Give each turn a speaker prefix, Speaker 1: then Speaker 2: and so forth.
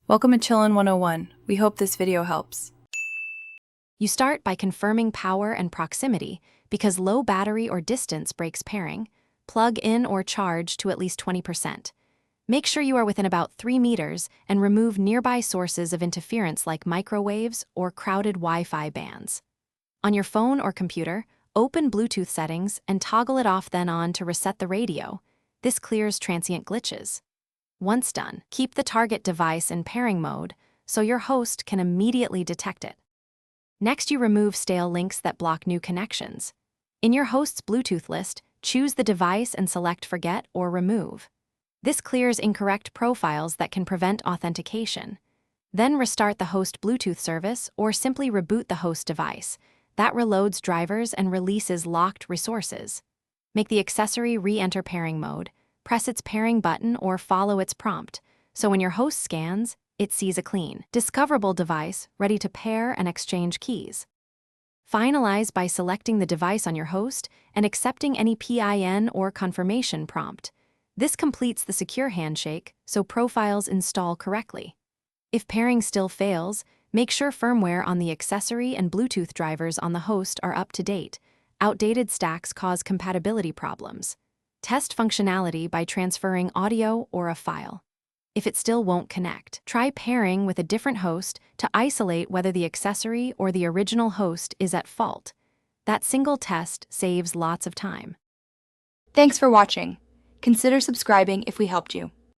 Speaker 1: Welcome to Chillin' 101. We hope this video helps.
Speaker 2: You start by confirming power and proximity because low battery or distance breaks pairing. Plug in or charge to at least 20%. Make sure you are within about 3 meters and remove nearby sources of interference like microwaves or crowded Wi-Fi bands. On your phone or computer, open Bluetooth settings and toggle it off then on to reset the radio. This clears transient glitches. Once done, keep the target device in pairing mode so your host can immediately detect it. Next, you remove stale links that block new connections. In your host's Bluetooth list, choose the device and select Forget or Remove. This clears incorrect profiles that can prevent authentication. Then restart the host Bluetooth service or simply reboot the host device. That reloads drivers and releases locked resources. Make the accessory re-enter pairing mode. Press its pairing button or follow its prompt, so when your host scans, it sees a clean, discoverable device ready to pair and exchange keys. Finalize by selecting the device on your host and accepting any PIN or confirmation prompt. This completes the secure handshake, so profiles install correctly. If pairing still fails, make sure firmware on the accessory and Bluetooth drivers on the host are up to date. Outdated stacks cause compatibility problems. Test functionality by transferring audio or a file. If it still won't connect, try pairing with a different host to isolate whether the accessory or the original host is at fault. That single test saves lots of time.
Speaker 3: Thanks for watching. Consider subscribing if we helped you.